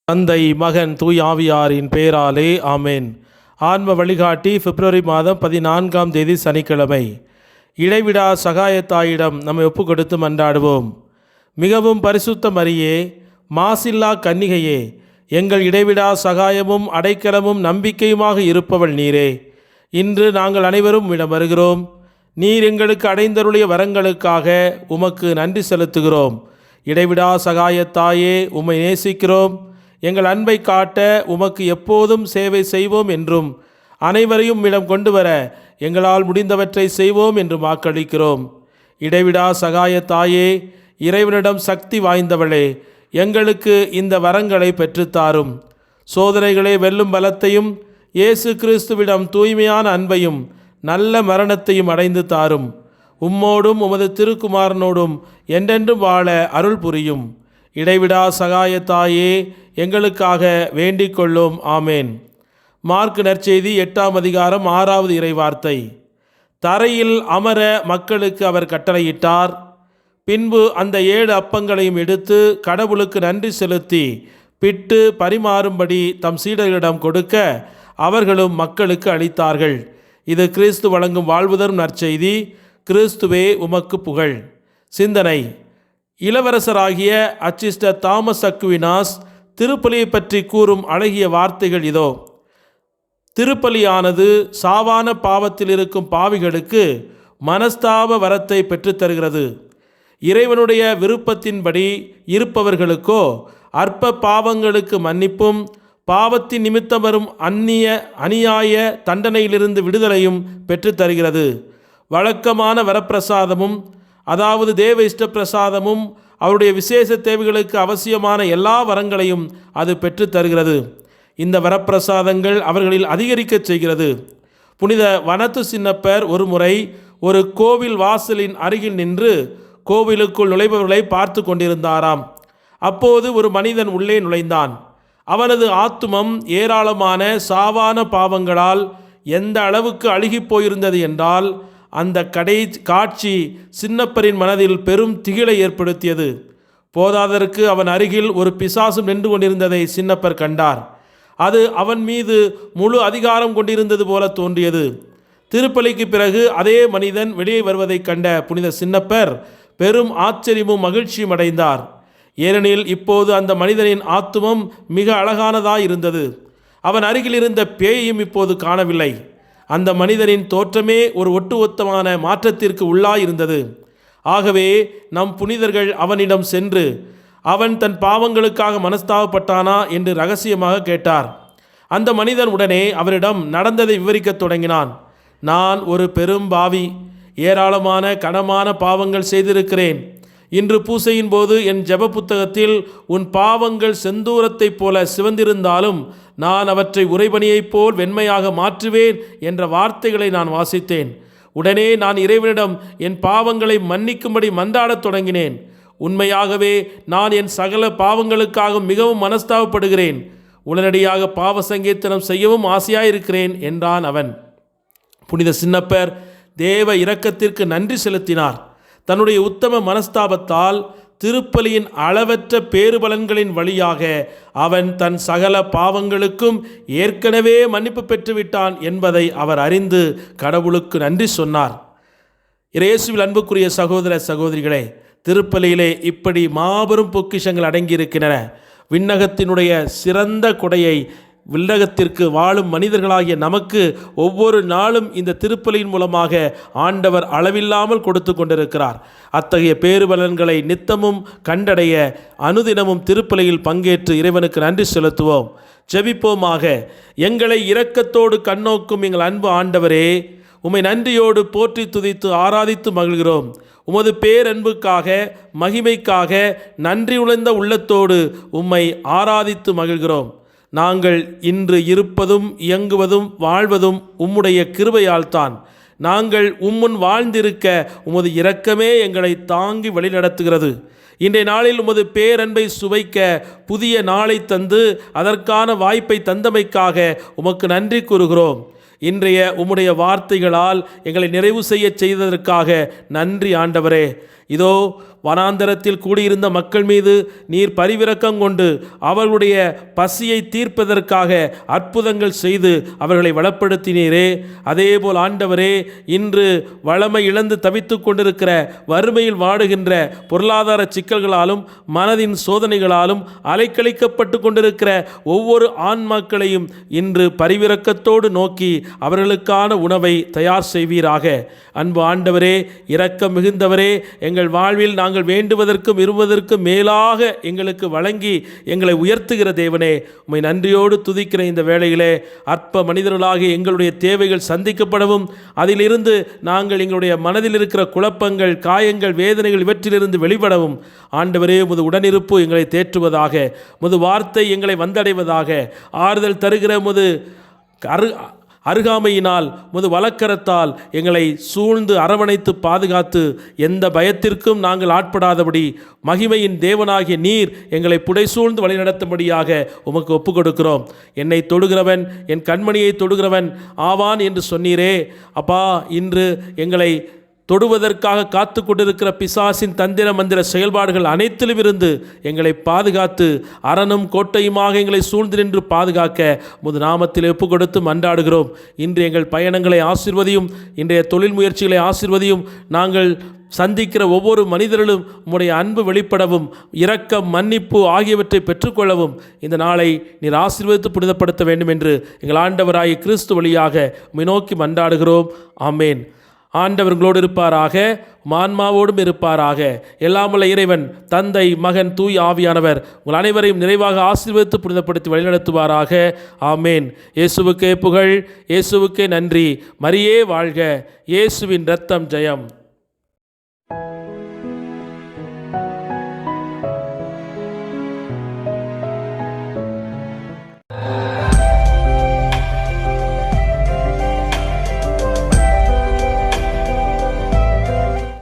தந்தை, மகன், தூய் ஆவியாரின் பெயராலே ஆமேன். ஆன்ம வழிகாட்டி பிப்ரவரி மாதம் 14ஆம் தேதி சனிக்கிழமை. இடைவிடா சகாயத்தாயிடம் நம்மை ஒப்பு கொடுத்து மன்றாடுவோம். மிகவும் பரிசுத்த மரியே, மாசில்லா கன்னிகையே, எங்கள் இடைவிடா சகாயமும் அடைக்கலமும் நம்பிக்கையுமாக இருப்பவள் நீரே. இன்று நாங்கள் அனைவரும் உம்மிடம் வருகிறோம். நீர் எங்களுக்கு அடைந்தருளிய வரங்களுக்காக உமக்கு நன்றி செலுத்துகிறோம். இடைவிடா சகாயத்தாயே, உம்மை நேசிக்கிறோம். எங்கள் அன்பை காட்ட உமக்கு எப்போதும் சேவை செய்வோம் என்றும் அனைவரையும் இடம் கொண்டு வர எங்களால் முடிந்தவற்றை செய்வோம் என்றும் வாக்களிக்கிறோம். இடைவிடா சகாயத்தாயே, இறைவனிடம் சக்தி வாய்ந்தவளே, எங்களுக்கு இந்த வரங்களை பெற்றுத்தாரும். சோதனைகளை வெல்லும் பலத்தையும் இயேசு கிறிஸ்துவிடம் தூய்மையான அன்பையும் நல்ல மரணத்தையும் அடைந்து தாரும். உம்மோடும் உமது திருக்குமாரனோடும் என்றென்றும் வாழ அருள் புரியும். இடைவிடா சகாயத்தாயே, எங்களுக்காக வேண்டிக் கொள்ளும். ஆமேன். மார்க் நற்செய்தி 8ஆம் அதிகாரம் 6வது இறைவார்த்தை. தரையில் அமர மக்களுக்கு அவர் கட்டளையிட்டார். பின்பு அந்த 7 அப்பங்களையும் எடுத்து கடவுளுக்கு நன்றி செலுத்தி பிட்டு பரிமாறும்படி தம் சீடர்களிடம் கொடுக்க அவர்களும் மக்களுக்கு அளித்தார்கள். இது கிறிஸ்து வழங்கும் வாழ்வுதரும் நற்செய்தி. கிறிஸ்துவே உமக்கு புகழ். சிந்தனை. இளவரசராகிய அச்சிஸ்டர் தாமஸ் அக்வினாஸ் திருப்பலியை பற்றி கூறும் அழகிய வார்த்தைகள் இதோ. திருப்பலியானது சாவான பாவத்தில் இருக்கும் பாவிகளுக்கு மனஸ்தாப வரத்தை பெற்றுத்தருகிறது. இறைவனுடைய விருப்பத்தின்படி இருப்பவர்களுக்கோ அற்ப பாவங்களுக்கு மன்னிப்பும் பாவத்தின் நிமித்தம் வரும் அநியாய தண்டனையிலிருந்து விடுதலையும் பெற்றுத்தருகிறது. வழக்கமான வரப்பிரசாதமும், அதாவது தேவ இஷ்ட பிரசாதமும், அவருடைய விசேஷ தேவைகளுக்கு அவசியமான எல்லா வரங்களையும் அது பெற்று தருகிறது. இந்த வரப்பிரசாதங்கள் அவர்களில் அதிகரிக்கச் செய்கிறது. புனித வனத்து சின்னப்பர் ஒரு முறை ஒரு கோவில் வாசலின் அருகில் நின்று கோவிலுக்குள் நுழைபவர்களை பார்த்து கொண்டிருந்தாராம். அப்போது ஒரு மனிதன் உள்ளே நுழைந்தான். அவனது ஆத்துமம் ஏராளமான சாவான பாவங்களால் எந்த அளவுக்கு அழுகி போயிருந்தது என்றால், அந்த காட்சி சின்னப்பரின் மனதில் பெரும் திகிலை ஏற்படுத்தியது. போதாதற்கு அவன் அருகில் ஒரு பிசாசும் நின்று கொண்டிருந்ததை சின்னப்பர் கண்டார். அது அவன் மீது முழு அதிகாரம் கொண்டிருந்தது போல தோன்றியது. திருப்பலிக்கு பிறகு அதே மனிதன் வெளியே வருவதைக் கண்ட புனித சின்னப்பர் பெரும் ஆச்சரியமும் மகிழ்ச்சியும் அடைந்தார். ஏனெனில் இப்போது அந்த மனிதனின் ஆத்துமம் மிக அழகானதாய் இருந்தது. அவன் அருகில் இருந்த பேயையும் இப்போது காணவில்லை. அந்த மனிதனின் தோற்றமே ஒரு ஒட்டுமொத்தமான மாற்றத்திற்கு உள்ளாயிருந்தது. ஆகவே நம் புனிதர்கள் அவனிடம் சென்று அவன் தன் பாவங்களுக்காக மனஸ்தாபப்பட்டானா என்று ரகசியமாக கேட்டார். அந்த மனிதன் உடனே அவரிடம் நடந்ததை விவரிக்கத் தொடங்கினான். நான் ஒரு பெரும் பாவி, ஏராளமான கனமான பாவங்கள் செய்திருக்கிறேன். இன்று பூசையின் போது என் ஜெப புத்தகத்தில் உன் பாவங்கள் செந்தூரத்தைப் போல சிவந்திருந்தாலும் நான் அவற்றை உறைபனியைப் போல் வெண்மையாக மாற்றுவேன் என்ற வார்த்தைகளை நான் வாசித்தேன். உடனே நான் இறைவனிடம் என் பாவங்களை மன்னிக்கும்படி மன்றாடத் தொடங்கினேன். உண்மையாகவே நான் என் சகல பாவங்களுக்காக மிகவும் மனஸ்தாபப்படுகிறேன். உடனடியாக பாவ சங்கீர்த்தனம் செய்யவும் ஆசையாயிருக்கிறேன் என்றான் அவன். புனித சின்னப்பர் தேவ இரக்கத்திற்கு நன்றி செலுத்தினார். தன்னுடைய உத்தம மனஸ்தாபத்தால் திருப்பலியின் அளவற்ற பேறுபலன்களின் வழியாக அவன் தன் சகல பாவங்களுக்கும் ஏற்கனவே மன்னிப்பு பெற்றுவிட்டான் என்பதை அவர் அறிந்து கடவுளுக்கு நன்றி சொன்னார். இயேசுவில் அன்புக்குரிய சகோதர சகோதரிகளே, திருப்பலியிலே இப்படி மாபெரும் பொக்கிஷங்கள் அடங்கியிருக்கின்றன. விண்ணகத்தினுடைய சிறந்த கொடையை விண்ணகத்திற்கு வாழும் மனிதர்களாகிய நமக்கு ஒவ்வொரு நாளும் இந்த திருப்பலியின் மூலமாக ஆண்டவர் அளவில்லாமல் கொடுத்து கொண்டிருக்கிறார். அத்தகைய பேறுபலன்களை நித்தமும் கண்டடைய அனுதினமும் திருப்பலியில் பங்கேற்று இறைவனுக்கு நன்றி செலுத்துவோம். ஜெபிப்போமாக. எங்களை இரக்கத்தோடு கண்ணோக்கும் எங்கள் அன்பு ஆண்டவரே, உம்மை நன்றியோடு போற்றி துதித்து ஆராதித்து மகிழ்கிறோம். உமது பேரன்புக்காக மகிமைக்காக நன்றி உணர்ந்த உள்ளத்தோடு உம்மை ஆராதித்து மகிழ்கிறோம். நாங்கள் இன்று இருப்பதும் இயங்குவதும் வாழ்வதும் உம்முடைய கிருபையால்தான். நாங்கள் உம்முன் வாழ்ந்திருக்க உமது இரக்கமே எங்களை தாங்கி வழிநடத்துகிறது. இன்றைய நாளில் உமது பேரன்பை சுவைக்க புதிய நாளை தந்து அதற்கான வாய்ப்பை தந்தமைக்காக உமக்கு நன்றி கூறுகிறோம். இன்றைய உம்முடைய வார்த்தைகளால் எங்களை நிறைவு செய்ய செய்ததற்காக நன்றி ஆண்டவரே. இதோ வனாந்தரத்தில் கூடியிருந்த மக்கள் மீது நீர் பரிவிரக்கம் கொண்டு அவர்களுடைய பசியை தீர்ப்பதற்காக அற்புதங்கள் செய்து அவர்களை வளப்படுத்தினீரே, அதேபோல் ஆண்டவரே, இன்று வளமை இழந்து தவித்து கொண்டிருக்கிற, வறுமையில் வாடுகின்ற, பொருளாதார சிக்கல்களாலும் மனதின் சோதனைகளாலும் அலைக்கழிக்கப்பட்டு கொண்டிருக்கிற ஒவ்வொரு ஆன்மாக்களையும் இன்று பரிவிரக்கத்தோடு நோக்கி அவர்களுக்கான உணவை தயார் செய்வீராக. அன்பு ஆண்டவரே, இரக்கம் மிகுந்தவரே, எங்கள் வாழ்வில் நாங்கள் வேண்டுவதற்கும் விரும்புவதற்கும் மேலாக எங்களுக்கு வழங்கி எங்களை உயர்த்துகிற தேவனே, உம்மை நன்றியோடு துதிக்கிற இந்த வேளையிலே அற்ப மனிதர்களாக எங்களுடைய தேவைகள் சந்திக்கப்படவும், அதிலிருந்து நாங்கள் எங்களுடைய மனதில் இருக்கிற குழப்பங்கள், காயங்கள், வேதனைகள் இவற்றிலிருந்து வெளிப்படவும் ஆண்டவரே உமது உடனிருப்பு எங்களை தேற்றுவதாக, உமது வார்த்தை எங்களை வந்தடைவதாக. ஆறுதல் தருகிற உமது அருகாமையினால், உமது வலக்கரத்தால் எங்களை சூழ்ந்து அரவணைத்து பாதுகாத்து எந்த பயத்திற்கும் நாங்கள் ஆட்படாதபடி மகிமையின் தேவனாகிய நீர் எங்களை புடைசூழ்ந்து வழிநடத்தும்படியாக உமக்கு ஒப்புக் கொடுக்கிறோம். என்னை தொடுகிறவன் என் கண்மணியை தொடுகிறவன் ஆவான் என்று சொன்னீரே அப்பா, இன்று எங்களை தொடுவதற்காக காத்து கொண்டிருக்கிற பிசாசின் தந்திர மந்திர செயல்பாடுகள் அனைத்திலும் இருந்து எங்களை பாதுகாத்து அரணும் கோட்டையுமாக எங்களை சூழ்ந்து நின்று பாதுகாக்க உமது நாமத்தில் ஒப்பு கொடுத்து மன்றாடுகிறோம். இன்று எங்கள் பயணங்களை ஆசீர்வதியும், இன்றைய தொழில் முயற்சிகளை ஆசீர்வதியும், நாங்கள் சந்திக்கிற ஒவ்வொரு மனிதர்களும் உம்முடைய அன்பு வெளிப்படவும், இரக்கம், மன்னிப்பு ஆகியவற்றை பெற்றுக்கொள்ளவும் இந்த நாளை நீர் ஆசீர்வதித்து புனிதப்படுத்த வேண்டும் என்று எங்கள் ஆண்டவராகிய கிறிஸ்து வழியாக உம்மை நோக்கி மன்றாடுகிறோம். ஆமேன். ஆண்டவர்களோடு இருப்பாராக, ஆன்மாவோடும் இருப்பாராக. எல்லாமுள்ள இறைவன் தந்தை, மகன், தூய் ஆவியானவர் உங்கள் அனைவரையும் நிறைவாக ஆசீர்வதித்து புனிதப்படுத்தி வழிநடத்துவாராக. ஆமேன். இயேசுவுக்கே புகழ், இயேசுவுக்கே நன்றி. மரியே வாழ்க, இயேசுவின் இரத்தம் ஜெயம்.